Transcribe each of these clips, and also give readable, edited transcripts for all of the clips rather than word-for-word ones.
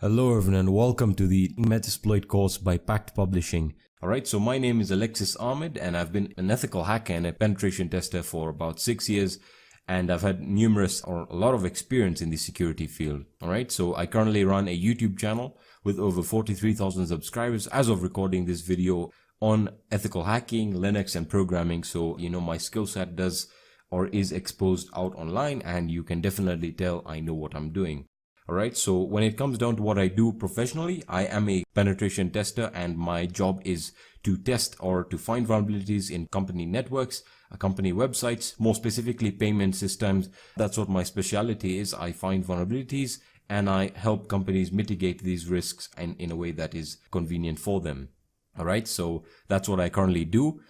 Hello everyone and welcome to the MetaSploit course by Pact Publishing. Alright, so my name is Alexis Ahmed and I've been an ethical hacker and a penetration tester for about 6 years, and I've had a lot of experience in the security field. Alright, so I currently run a YouTube channel with over 43,000 subscribers as of recording this video on ethical hacking, Linux and programming. So my skill set is exposed out online, and you can definitely tell I know what I'm doing. Alright, so when it comes down to what I do professionally, I am a penetration tester, and my job is to test or to find vulnerabilities in company networks, company websites, more specifically payment systems. That's what my specialty is. I find vulnerabilities and I help companies mitigate these risks in a way that is convenient for them. Alright, so that's what I currently do.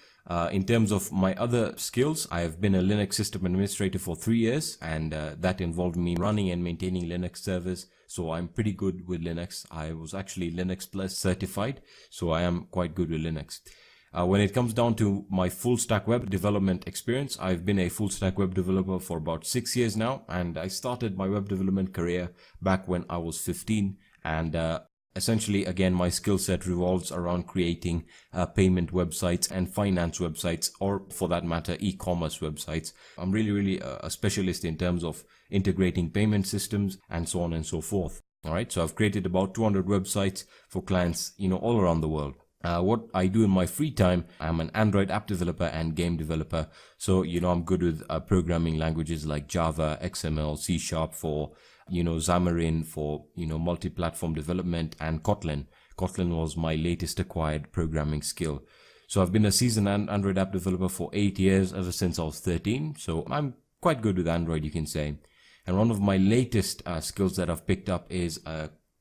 In terms of my other skills, I have been a Linux system administrator for 3 years, and that involved me running and maintaining Linux servers. So I'm pretty good with Linux. I was actually Linux Plus certified, so I am quite good with Linux. When it comes down to my full stack web development experience, I've been a full stack web developer for about 6 years now, and I started my web development career back when I was 15, and essentially, again, my skill set revolves around creating payment websites and finance websites, or for that matter, e-commerce websites. I'm really a specialist in terms of integrating payment systems and so on and so forth. All right, so I've created about 200 websites for clients, all around the world. What I do in my free time, I'm an Android app developer and game developer. So, I'm good with programming languages like Java, XML, C# for Xamarin for, multi-platform development, and Kotlin. Kotlin was my latest acquired programming skill. So I've been a seasoned Android app developer for 8 years, ever since I was 13. So I'm quite good with Android, you can say. And one of my latest skills that I've picked up is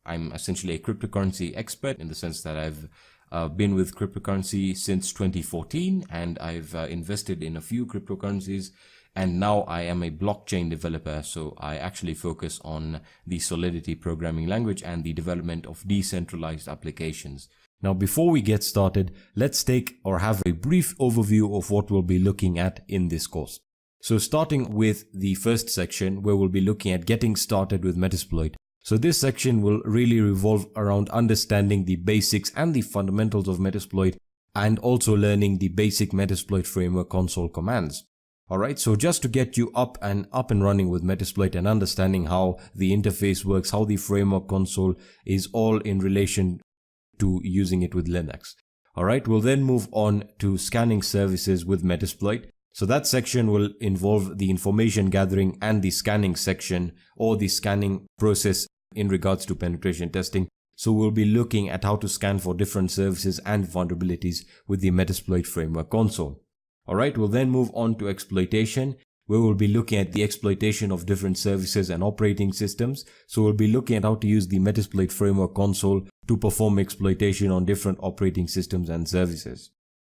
I'm essentially a cryptocurrency expert, in the sense that I've been with cryptocurrency since 2014, and I've invested in a few cryptocurrencies. And now I am a blockchain developer, so I actually focus on the Solidity programming language and the development of decentralized applications. Now, before we get started, let's take or have a brief overview of what we'll be looking at in this course. So starting with the first section, where we'll be looking at getting started with MetaSploit. So this section will really revolve around understanding the basics and the fundamentals of MetaSploit, and also learning the basic MetaSploit framework console commands. Alright, so just to get you up and running with MetaSploit and understanding how the interface works, how the framework console is all in relation to using it with Linux. Alright, we'll then move on to scanning services with MetaSploit. So that section will involve the information gathering and the scanning section, or the scanning process in regards to penetration testing. So we'll be looking at how to scan for different services and vulnerabilities with the MetaSploit framework console. Alright, we'll then move on to exploitation, where we'll be looking at the exploitation of different services and operating systems. So we'll be looking at how to use the MetaSploit framework console to perform exploitation on different operating systems and services.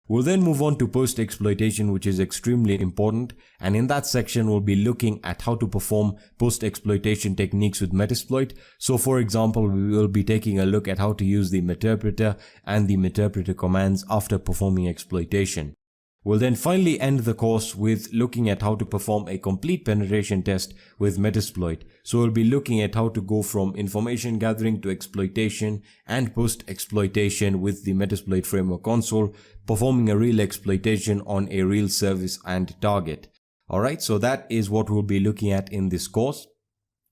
We'll then move on to post-exploitation, which is extremely important, and in that section we'll be looking at how to perform post-exploitation techniques with MetaSploit. So for example, we will be taking a look at how to use the meterpreter and the meterpreter commands after performing exploitation. We'll then finally end the course with looking at how to perform a complete penetration test with MetaSploit. So we'll be looking at how to go from information gathering to exploitation and post-exploitation with the MetaSploit framework console, performing a real exploitation on a real service and target. Alright, so that is what we'll be looking at in this course.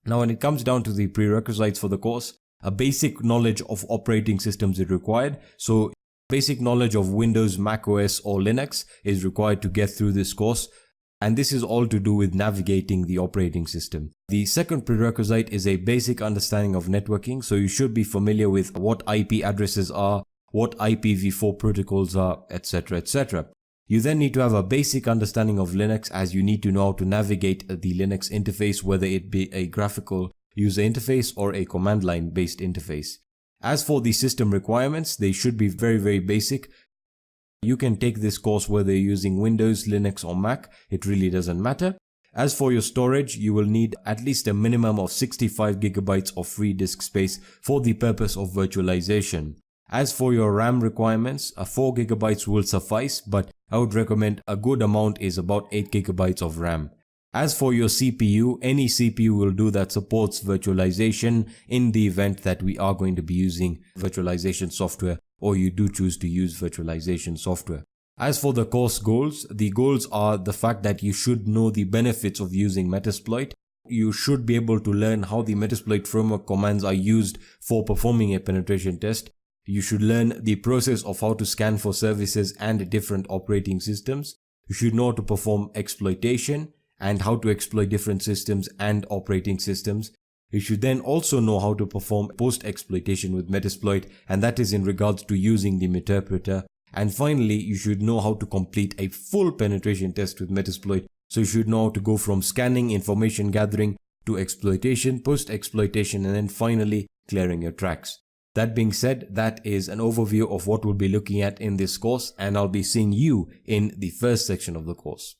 Now, when it comes down to the prerequisites for the course, a basic knowledge of operating systems is required. So basic knowledge of Windows, Mac OS or Linux is required to get through this course, and this is all to do with navigating the operating system. The second prerequisite is a basic understanding of networking, so you should be familiar with what IP addresses are, what IPv4 protocols are, etc, etc. You then need to have a basic understanding of Linux, as you need to know how to navigate the Linux interface, whether it be a graphical user interface or a command line based interface. As for the system requirements, they should be very basic. You can take this course whether you're using Windows, Linux or Mac, it really doesn't matter. As for your storage, you will need at least a minimum of 65 gigabytes of free disk space for the purpose of virtualization. As for your RAM requirements, 4 gigabytes will suffice, but I would recommend a good amount is about 8 gigabytes of RAM. As for your CPU, any CPU will do that supports virtualization in the event that we are going to be using virtualization software, or you do choose to use virtualization software. As for the course goals, the goals are the fact that you should know the benefits of using MetaSploit. You should be able to learn how the MetaSploit framework commands are used for performing a penetration test. You should learn the process of how to scan for services and different operating systems. You should know how to perform exploitation and how to exploit different systems and operating systems. You should then also know how to perform post-exploitation with MetaSploit, and that is in regards to using the interpreter. And finally, you should know how to complete a full penetration test with MetaSploit. So you should know how to go from scanning, information gathering, to exploitation, post-exploitation, and then finally clearing your tracks. That being said, that is an overview of what we'll be looking at in this course, and I'll be seeing you in the first section of the course.